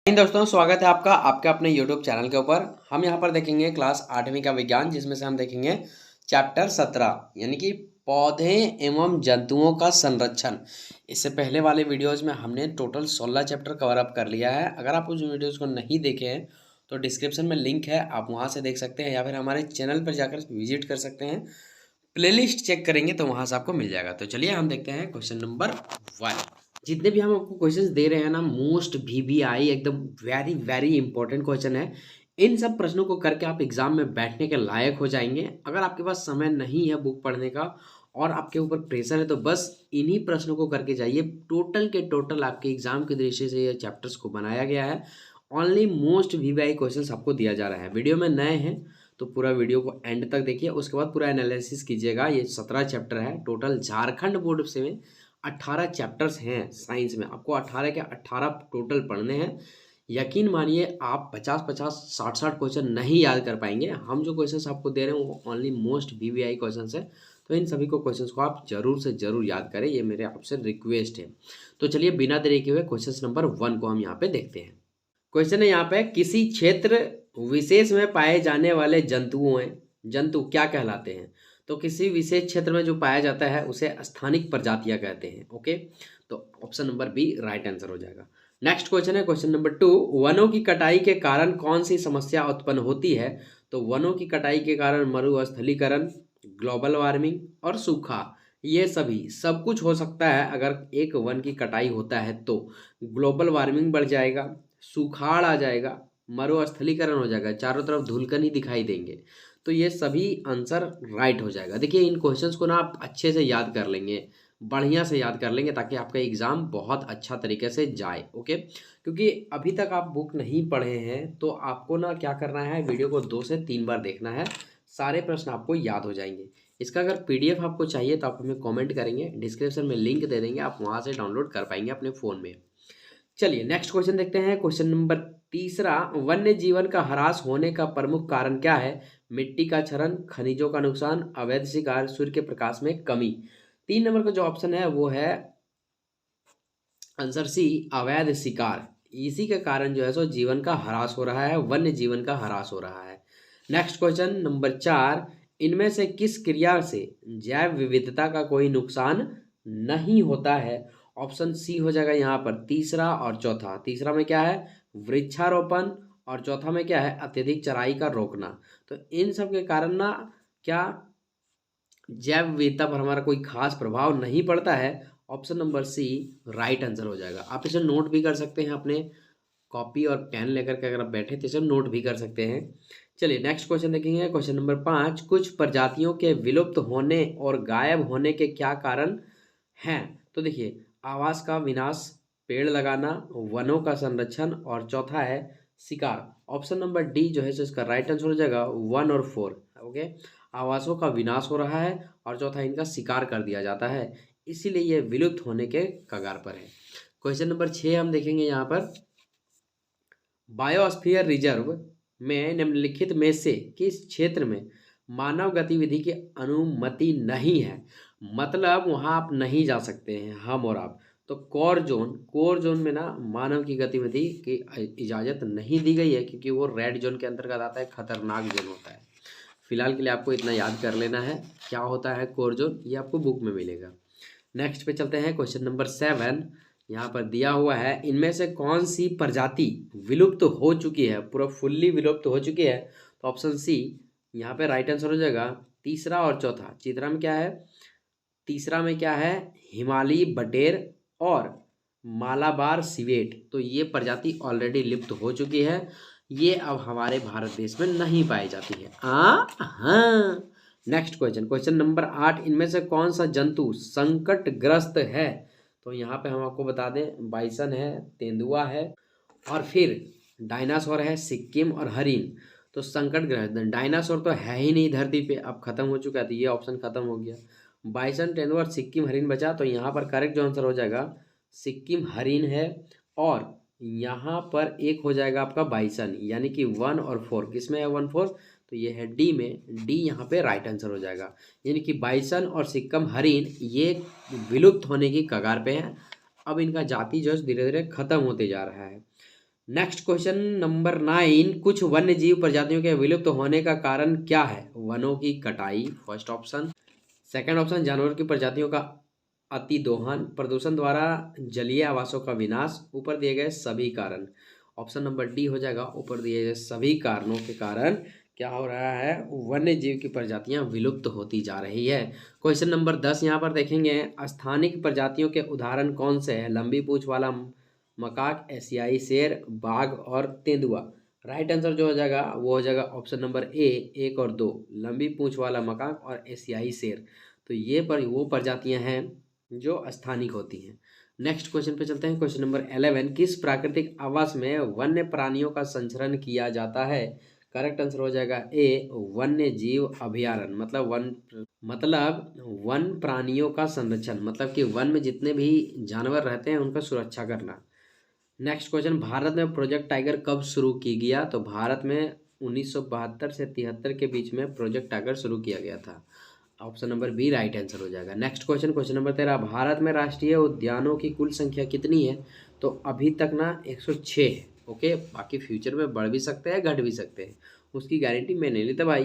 दोस्तों, स्वागत है आपका आपके अपने YouTube चैनल के ऊपर। हम यहाँ पर देखेंगे क्लास 8वीं का विज्ञान, जिसमें से हम देखेंगे चैप्टर 17 यानी कि पौधे एवं जंतुओं का संरक्षण। इससे पहले वाले वीडियोस में हमने टोटल 16 चैप्टर कवर अप कर लिया है। अगर आप उस वीडियोस को नहीं देखे हैं तो डिस्क्रिप्शन में लिंक है, आप वहाँ से देख सकते हैं या फिर हमारे चैनल पर जाकर विजिट कर सकते हैं। प्लेलिस्ट चेक करेंगे तो वहाँ से आपको मिल जाएगा। तो चलिए हम देखते हैं क्वेश्चन नंबर 1। जितने भी हम आपको क्वेश्चंस दे रहे हैं ना, मोस्ट VBI एकदम वेरी वेरी इंपॉर्टेंट क्वेश्चन है। इन सब प्रश्नों को करके आप एग्जाम में बैठने के लायक हो जाएंगे। अगर आपके पास समय नहीं है बुक पढ़ने का और आपके ऊपर प्रेशर है तो बस इन्हीं प्रश्नों को करके जाइए। टोटल के टोटल आपके एग्जाम के दृष्टि से ये चैप्टर्स को बनाया गया है। ओनली मोस्ट VBI क्वेश्चंस आपको दिया जा रहा है। वीडियो में नए हैं तो पूरा वीडियो को एंड तक देखिए, उसके बाद पूरा एनालिसिस कीजिएगा। ये 17 चैप्टर है टोटल। झारखंड बोर्ड से में 18 चैप्टर्स हैं साइंस में, आपको 18 के 18 टोटल पढ़ने हैं। यकीन मानिए आप 50-50 60-60 क्वेश्चन नहीं याद कर पाएंगे। हम जो क्वेश्चंस आपको दे रहे हैं वो ओनली मोस्ट VBI क्वेश्चंस है, तो इन सभी को क्वेश्चंस को आप जरूर से जरूर याद करें, ये मेरे आपसे रिक्वेस्ट है। तो चलिए बिना देरी के हुए क्वेश्चन नंबर 1 को हम यहाँ पे देखते हैं। क्वेश्चन है यहाँ पे, किसी क्षेत्र विशेष में पाए जाने वाले जंतु क्या कहलाते हैं? तो किसी विशेष क्षेत्र में जो पाया जाता है उसे स्थानिक प्रजातियां कहते हैं। ओके, तो option number B right answer हो जाएगा। नेक्स्ट क्वेश्चन है क्वेश्चन नंबर 2। वनों की कटाई के कारण कौन सी समस्या उत्पन्न होती है? तो वनों की कटाई के कारण मरुस्थलीकरण, ग्लोबल वार्मिंग और सूखा, ये सभी सब कुछ हो सकता है। अगर एक वन की कटाई होता है तो ग्लोबल वार्मिंग बढ़ जाएगा, सुखाड़ आ जाएगा, मरुस्थलीकरण हो जाएगा, चारों तरफ धुलकन ही दिखाई देंगे। तो ये सभी आंसर राइट हो जाएगा। देखिए इन क्वेश्चंस को ना आप अच्छे से याद कर लेंगे, बढ़िया से याद कर लेंगे, ताकि आपका एग्जाम बहुत अच्छा तरीके से जाए। ओके, क्योंकि अभी तक आप बुक नहीं पढ़े हैं तो आपको ना क्या करना है, वीडियो को 2 से 3 बार देखना है, सारे प्रश्न आपको याद हो जाएंगे। इसका अगर PDF आपको चाहिए तो आप हमें कॉमेंट करेंगे, डिस्क्रिप्शन में लिंक दे देंगे, आप वहाँ से डाउनलोड कर पाएंगे अपने फ़ोन में। चलिए नेक्स्ट क्वेश्चन देखते हैं। क्वेश्चन नंबर 3, वन्य जीवन का ह्रास होने का प्रमुख कारण क्या है? मिट्टी का क्षरण, खनिजों का नुकसान, अवैध शिकार, सूर्य के प्रकाश में कमी। 3 नंबर का जो ऑप्शन है वो है आंसर सी, अवैध शिकार। इसी के कारण जो है सो जीवन का ह्रास हो रहा है, वन्य जीवन का ह्रास हो रहा है। नेक्स्ट क्वेश्चन नंबर 4, इनमें से किस क्रिया से जैव विविधता का कोई नुकसान नहीं होता है? ऑप्शन सी हो जाएगा यहाँ पर तीसरा और चौथा। तीसरा में क्या है, वृक्षारोपण, और चौथा में क्या है, अत्यधिक चराई का रोकना। तो इन सब के कारण ना क्या जैव विविधता पर हमारा कोई खास प्रभाव नहीं पड़ता है। Option number C right answer हो जाएगा। आप इसे नोट भी कर सकते हैं, अपने कॉपी और पेन लेकर के अगर आप बैठे तो इसे नोट भी कर सकते हैं। चलिए नेक्स्ट क्वेश्चन देखेंगे। क्वेश्चन नंबर 5, कुछ प्रजातियों के विलुप्त होने और गायब होने के क्या कारण हैं? तो देखिए, आवास का विनाश, पेड़ लगाना, वनों का संरक्षण, और चौथा है शिकार। ऑप्शन नंबर डी जो है सो इसका राइट आंसर हो जाएगा 1 और 4। ओके, आवासों का विनाश हो रहा है और चौथा इनका शिकार कर दिया जाता है, इसीलिए ये विलुप्त होने के कगार पर है। क्वेश्चन नंबर 6 हम देखेंगे यहाँ पर, बायोस्फीयर रिजर्व में निम्नलिखित में से किस क्षेत्र में मानव गतिविधि की अनुमति नहीं है? मतलब वहां आप नहीं जा सकते हैं, हम और आप। तो कोर जोन में ना मानव की गतिविधि की इजाज़त नहीं दी गई है, क्योंकि वो रेड जोन के अंतर्गत आता है, खतरनाक जोन होता है। फिलहाल के लिए आपको इतना याद कर लेना है क्या होता है कोर जोन, ये आपको बुक में मिलेगा। नेक्स्ट पे चलते हैं। क्वेश्चन नंबर 7 यहाँ पर दिया हुआ है, इनमें से कौन सी प्रजाति विलुप्त हो चुकी है, पूरा फुल्ली विलुप्त हो चुकी है? तो ऑप्शन सी यहाँ पे राइट आंसर हो जाएगा। तीसरा और चौथा, तीसरा में क्या है, तीसरा में क्या है, हिमालयी बटेर और मालाबार सिवेट। तो ये प्रजाति ऑलरेडी लुप्त हो चुकी है, ये अब हमारे भारत देश में नहीं पाई जाती है। हाँ। नेक्स्ट क्वेश्चन, क्वेश्चन नंबर 8, इनमें से कौन सा जंतु संकटग्रस्त है? तो यहाँ पे हम आपको बता दें, बाइसन है, तेंदुआ है, और फिर डायनासोर है, सिक्किम और हरिन। तो संकटग्रस्त, डायनासोर तो है ही नहीं धरती पे, अब खत्म हो चुका है, तो ये ऑप्शन खत्म हो गया। बाइसन, तेंदुआ और सिक्किम हरिन बचा, तो यहाँ पर करेक्ट जो आंसर हो जाएगा सिक्किम हरिन है, और यहाँ पर एक हो जाएगा आपका बाइसन, यानी कि 1 और 4। किसमें है 1 4? तो ये है डी में, डी यहाँ पे राइट आंसर हो जाएगा। यानी कि बाइसन और सिक्किम हरिन ये विलुप्त होने की कगार पे हैं, अब इनका जाति जो है धीरे धीरे खत्म होते जा रहा है। नेक्स्ट क्वेश्चन नंबर 9, कुछ वन्य जीव प्रजातियों के विलुप्त होने का कारण क्या है? वनों की कटाई, फर्स्ट ऑप्शन। सेकंड ऑप्शन, जानवर की प्रजातियों का अति दोहन, प्रदूषण द्वारा जलीय आवासों का विनाश, ऊपर दिए गए सभी कारण। ऑप्शन नंबर डी हो जाएगा, ऊपर दिए गए सभी कारणों के कारण क्या हो रहा है? वन्य जीव की प्रजातियां विलुप्त होती जा रही है। क्वेश्चन नंबर 10 यहाँ पर देखेंगे, स्थानिक प्रजातियों के उदाहरण कौन से हैं? लंबी पूंछ वाला मकाक, एशियाई शेर, बाघ और तेंदुआ। राइट आंसर जो हो जाएगा वो हो जाएगा ऑप्शन नंबर ए, 1 और 2, लंबी पूंछ वाला मकाक और एशियाई शेर। तो ये वो प्रजातियां हैं जो स्थानिक होती हैं। नेक्स्ट क्वेश्चन पे चलते हैं। क्वेश्चन नंबर 11, किस प्राकृतिक आवास में वन्य प्राणियों का संचरण किया जाता है? करेक्ट आंसर हो जाएगा ए, वन्य जीव अभयारण्य। मतलब वन प्राणियों का संरक्षण, मतलब कि वन में जितने भी जानवर रहते हैं उनका सुरक्षा करना। नेक्स्ट क्वेश्चन, भारत में प्रोजेक्ट टाइगर कब शुरू की गया? तो भारत में 1972 से 73 के बीच में प्रोजेक्ट टाइगर शुरू किया गया था। Option number B right answer हो जाएगा। Next question, question number 13, Bharat में राष्ट्रीय उद्यानों की कुल संख्या कितनी है? तो अभी तक ना 106 है। ओके, बाकी फ्यूचर में बढ़ भी सकते हैं, घट भी सकते हैं, उसकी गारंटी मैं नहीं लेता भाई।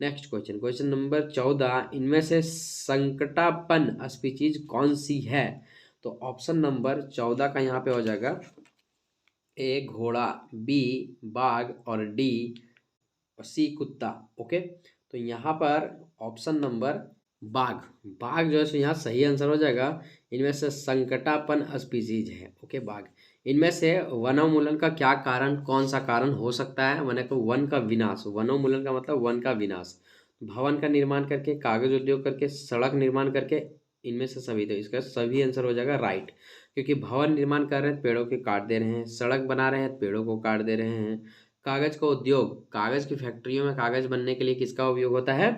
नेक्स्ट क्वेश्चन, क्वेश्चन नंबर 14, इनमें से संकटापन स्पीशीज कौन सी है? तो ऑप्शन नंबर 14 का यहाँ पे हो जाएगा ए घोड़ा, बी बाघ और डी सी कुत्ता। ओके, तो यहाँ पर ऑप्शन नंबर बाघ, बाघ जो है सो यहाँ सही आंसर हो जाएगा। इनमें से संकटापन स्पीसीज है। ओके, बाघ। इनमें से वनोन्मूलन का क्या कारण, कौन सा कारण हो सकता है? वन का विनाश, वनोन्मूलन का मतलब वन का विनाश, भवन का निर्माण करके, कागज उद्योग करके, सड़क निर्माण करके, इनमें से सभी। तो इसका सभी आंसर हो जाएगा राइट, क्योंकि भवन निर्माण कर रहे हैं पेड़ों के काट दे रहे हैं, सड़क बना रहे हैं पेड़ों को काट दे रहे हैं, कागज का उद्योग, कागज की फैक्ट्रियों में कागज बनने के लिए किसका उपयोग होता है?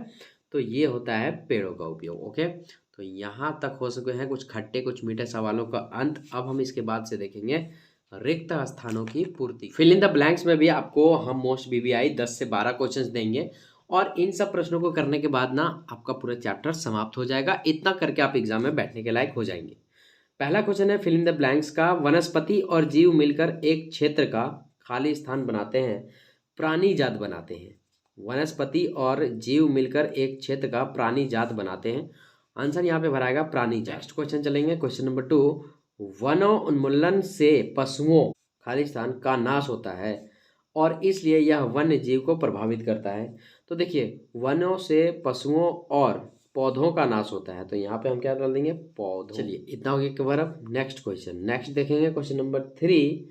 तो ये होता है पेड़ों का उपयोग। ओके, तो यहाँ तक हो सके हैं कुछ खट्टे कुछ मीठे सवालों का अंत। अब हम इसके बाद से देखेंगे रिक्त स्थानों की पूर्ति। फिल इन द ब्लैंक्स में भी आपको हम मोस्ट बीबीआई 10 से 12 क्वेश्चंस देंगे और इन सब प्रश्नों को करने के बाद ना आपका पूरा चैप्टर समाप्त हो जाएगा। इतना करके आप एग्जाम में बैठने के लायक हो जाएंगे। पहला क्वेश्चन है फिल इन द ब्लैंक्स का, वनस्पति और जीव मिलकर एक क्षेत्र का खाली स्थान बनाते हैं, प्राणी जात बनाते हैं। वनस्पति और जीव मिलकर एक क्षेत्र का प्राणी जात बनाते हैं। आंसर यहाँ पे भराएगा प्राणी जात। नेक्स्ट क्वेश्चन चलेंगे, क्वेश्चन नंबर 2, वनोन्मूलन से पशुओं खाली स्थान का नाश होता है और इसलिए यह वन्य जीव को प्रभावित करता है। तो देखिए, वनों से पशुओं और पौधों का नाश होता है, तो यहाँ पे हम क्या डाल देंगे? पौधों। चलिए, इतना हो गया cover up. Next question, next देखेंगे क्वेश्चन नंबर 3,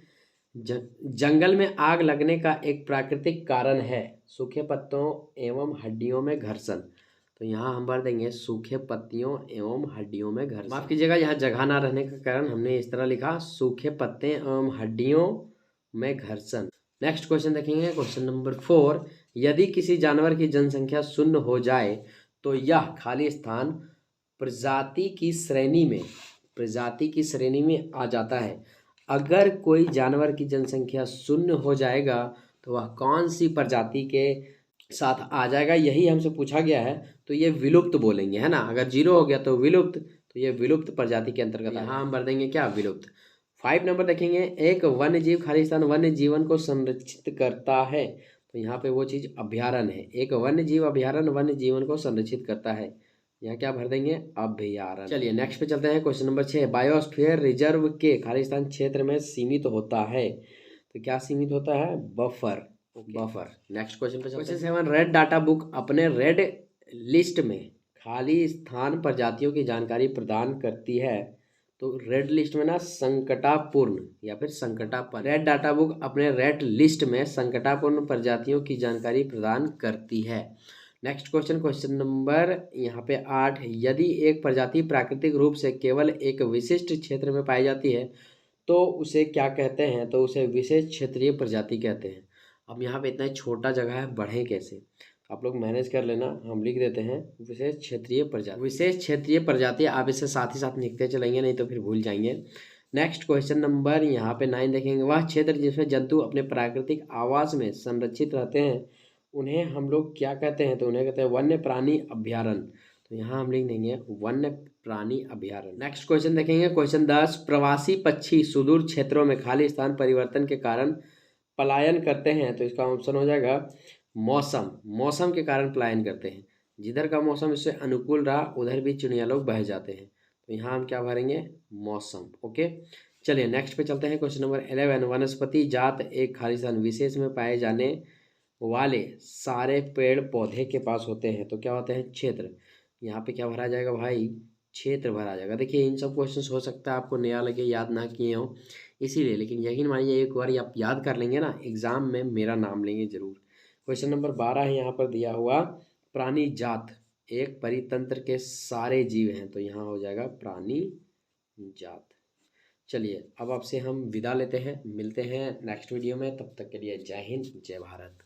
जंगल में आग लगने का एक प्राकृतिक कारण है सूखे पत्तों एवं हड्डियों में घर्षण। तो यहाँ हम भर देंगे सूखे पत्तियों एवं हड्डियों में घर्षण। माफ कीजिएगा, यहाँ जगह ना रहने के कारण हमने इस तरह लिखा, सूखे पत्ते एवं हड्डियों में घर्षण। नेक्स्ट क्वेश्चन देखेंगे, क्वेश्चन नंबर 4, यदि किसी जानवर की जनसंख्या शून्य हो जाए तो यह खाली स्थान प्रजाति की श्रेणी में आ जाता है। अगर कोई जानवर की जनसंख्या शून्य हो जाएगा तो वह कौन सी प्रजाति के साथ आ जाएगा, यही हमसे पूछा गया है। तो ये विलुप्त बोलेंगे, है ना। अगर 0 हो गया तो विलुप्त, तो ये विलुप्त प्रजाति के अंतर्गत। यहाँ हम भर देंगे क्या? विलुप्त। 5 नंबर देखेंगे, एक वन्य जीव खाली स्थान वन्य जीवन को संरक्षित करता है। तो यहाँ पे वो चीज़ अभयारण्य है। एक वन्य जीव अभयारण्य वन्य जीवन को संरक्षित करता है। यहाँ क्या भर देंगे? अभयारण्य। चलिए नेक्स्ट पे चलते हैं, क्वेश्चन नंबर 6, बायोस्फीयर रिजर्व के खाली स्थान क्षेत्र में सीमित होता है। तो क्या सीमित होता है? बफर। बफर। नेक्स्ट क्वेश्चन पे चलते हैं। क्वेश्चन 7, रेड डाटा बुक अपने रेड लिस्ट में खाली स्थान प्रजातियों की जानकारी प्रदान करती है। तो रेड लिस्ट में ना संकटापूर्ण या फिर संकटापन। रेड डाटा बुक अपने रेड लिस्ट में संकटापूर्ण प्रजातियों की जानकारी प्रदान करती है। नेक्स्ट क्वेश्चन, क्वेश्चन नंबर यहाँ पे 8, यदि एक प्रजाति प्राकृतिक रूप से केवल एक विशिष्ट क्षेत्र में पाई जाती है तो उसे क्या कहते हैं? तो उसे विशेष क्षेत्रीय प्रजाति कहते हैं। अब यहाँ पे इतना छोटा जगह है, बढ़े कैसे? आप लोग मैनेज कर लेना, हम लिख देते हैं विशेष क्षेत्रीय प्रजाति। विशेष क्षेत्रीय प्रजाति आप इसे साथ ही साथ लिखते चलेंगे, नहीं तो फिर भूल जाएंगे। नेक्स्ट क्वेश्चन नंबर यहाँ पे 9 देखेंगे, वह क्षेत्र जिसमें जंतु अपने प्राकृतिक आवास में संरक्षित रहते हैं उन्हें हम लोग क्या कहते हैं? तो उन्हें कहते हैं वन्य प्राणी अभयारण्य। तो यहाँ हम लिख देंगे वन्य प्राणी अभयारण्य। नेक्स्ट क्वेश्चन देखेंगे, क्वेश्चन 10, प्रवासी पक्षी सुदूर क्षेत्रों में खाली स्थान परिवर्तन के कारण पलायन करते हैं तो इसका ऑप्शन हो जाएगा मौसम। मौसम के कारण पलायन करते हैं, जिधर का मौसम इससे अनुकूल रहा उधर भी चिड़िया लोग बह जाते हैं। तो यहाँ हम क्या भरेंगे, मौसम। ओके, चलिए नेक्स्ट पे चलते हैं। क्वेश्चन नंबर 11, वनस्पति जात एक खालिस्तान विशेष में पाए जाने वाले सारे पेड़ पौधे के पास होते हैं तो क्या होते हैं, क्षेत्र। यहाँ पे क्या भरा जाएगा भाई, क्षेत्र भरा जाएगा। देखिए इन सब क्वेश्चंस हो सकता है आपको नया लगे, याद ना किए हो इसीलिए, लेकिन यकीन मानिए एक बार आप याद कर लेंगे ना, एग्जाम में मेरा नाम लेंगे जरूर। क्वेश्चन नंबर 12 है यहाँ पर दिया हुआ, प्राणी जात एक परितंत्र के सारे जीव हैं तो यहाँ हो जाएगा प्राणी जात। चलिए अब आपसे हम विदा लेते हैं, मिलते हैं नेक्स्ट वीडियो में, तब तक के लिए जय हिंद जय भारत।